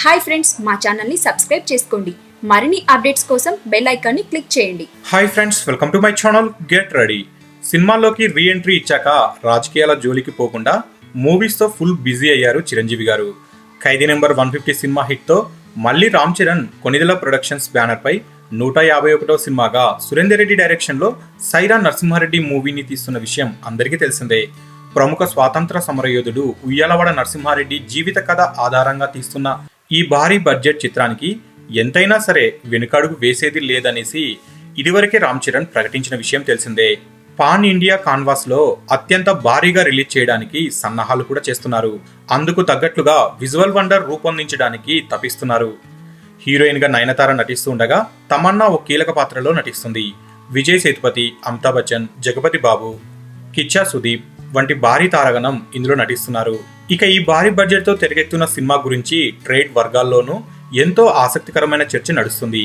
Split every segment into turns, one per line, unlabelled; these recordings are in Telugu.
హాయ్ ఫ్రెండ్స్, మా ఛానల్ ని సబ్స్క్రైబ్ చేసుకోండి. మరిన్ని అప్డేట్స్ కోసం బెల్ ఐకాన్ ని క్లిక్ చేయండి.
Hi friends, welcome to my channel. Get ready. సినిమాల్లోకి రీ ఎంట్రీ ఇచ్చాక రాజకీయాల జోలికి పోకుండా మూవీస్ తో ఫుల్ బిజీ అయ్యారు చిరంజీవి గారు. ఖైదీ నెంబర్ 150 సినిమా హిట్ తో మళ్ళీ రామ్ చరణ్ కొనిదెల ప్రొడక్షన్స్ బ్యానర్ పై 151వ సినిమాగా సురేందర్ రెడ్డి డైరెక్షన్ లో సైరా నరసింహారెడ్డి మూవీని తీస్తున్న విషయం అందరికీ తెలిసిందే. ప్రముఖ స్వాతంత్ర సమరయోధుడు ఉయ్యాలవాడ నరసింహారెడ్డి జీవిత కథ ఆధారంగా తీస్తున్న ఈ భారీ బడ్జెట్ చిత్రానికి ఎంతైనా సరే వెనుకడుగు వేసేది లేదనేసి ఇదివరకే రామ్ చరణ్ ప్రకటించిన విషయం తెలిసిందే. పాన్ ఇండియా కాన్వాస్ లో అత్యంత భారీగా రిలీజ్ చేయడానికి సన్నాహాలు కూడా చేస్తున్నారు. అందుకు తగ్గట్లుగా విజువల్ వండర్ రూపొందించడానికి తపిస్తున్నారు. హీరోయిన్ గా నయనతార నటిస్తూ ఉండగా తమన్నా ఓ కీలక పాత్రలో నటిస్తుంది. విజయ్ సేతుపతి, అమితాబ్ బచ్చన్, జగపతి బాబు, కిచ్చా సుదీప్ వంటి భారీ తారగణం ఇందులో నటిస్తున్నారు. ఇక ఈ భారీ బడ్జెట్ తో తెరకెక్కుతున్న సినిమా గురించి ట్రేడ్ వర్గాల్లోనూ ఎంతో ఆసక్తికరమైన చర్చ నడుస్తుంది.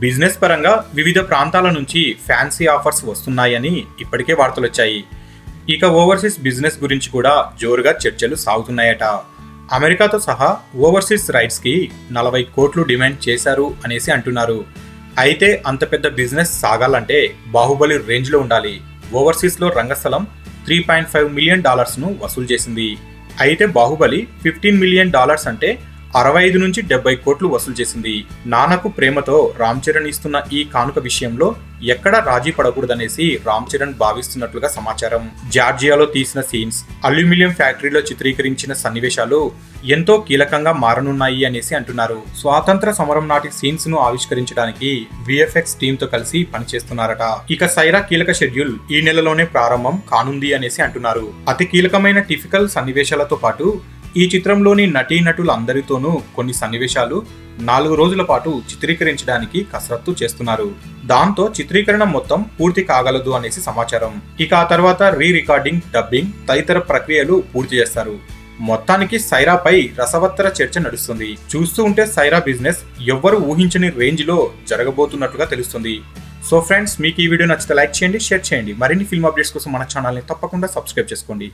బిజినెస్ పరంగా వివిధ ప్రాంతాల నుంచి ఫ్యాన్సీ ఆఫర్స్ వస్తున్నాయని ఇప్పటికే వార్తలు వచ్చాయి. ఇక ఓవర్సీస్ బిజినెస్ గురించి కూడా జోరుగా చర్చలు సాగుతున్నాయట. అమెరికాతో సహా ఓవర్సీస్ రైట్స్ కి 40 కోట్లు డిమాండ్ చేశారు అనేసి అంటున్నారు. అయితే అంత పెద్ద బిజినెస్ సాగాలంటే బాహుబలి రేంజ్ లో ఉండాలి. ఓవర్సీస్ లో రంగస్థలం $3.5 మిలియన్ ను వసూలు చేసింది. అయితే బాహుబలి $15 మిలియన్ అంటే 65 నుంచి 70 కోట్లు వసూలు చేసింది. నాన్నకు ప్రేమతో రామ్ చరణ్ ఇస్తున్న ఈ కానుక విషయంలో ఎక్కడా రాజీ పడకూడదనేసి రామ్ చరణ్ భావిస్తున్నట్లుగా సమాచారం. జార్జియాలో తీసిన సీన్స్, అల్యూమినియం ఫ్యాక్టరీలో చిత్రీకరించిన సన్నివేశాలు ఎంతో కీలకంగా మారనున్నాయి అనేసి అంటున్నారు. స్వాతంత్ర సమరం నాటి సీన్స్ ను ఆవిష్కరించడానికి విఎఫ్ఎక్స్ టీమ్ తో కలిసి పనిచేస్తున్నారట. ఇక సైరా కీలక షెడ్యూల్ ఈ నెలలోనే ప్రారంభం కానుంది అనేసి అంటున్నారు. అతి కీలకమైన టిపికల్ సన్నివేశాలతో పాటు ఈ చిత్రంలోని నటీనటులందరితోనూ కొన్ని సన్నివేశాలు 4 రోజుల పాటు చిత్రీకరించడానికి కసరత్తు చేస్తున్నారు. దాంతో చిత్రీకరణ మొత్తం పూర్తి కాగలదు అనేసి సమాచారం. ఇక ఆ తర్వాత రీ రికార్డింగ్, డబ్బింగ్ తదితర ప్రక్రియలు పూర్తి చేస్తారు. మొత్తానికి సైరాపై రసవత్తర చర్చ నడుస్తుంది. చూస్తూ ఉంటే సైరా బిజినెస్ ఎవ్వరూ ఊహించని రేంజ్ లో జరగబోతున్నట్లుగా తెలుస్తుంది. సో ఫ్రెండ్స్, మీకు ఈ వీడియో నచ్చితే లైక్ చేయండి, షేర్ చేయండి. మరిన్ని ఫిల్మ్ అప్డేట్స్ కోసం మన ఛానల్ని తప్పకుండా సబ్స్క్రైబ్ చేసుకోండి.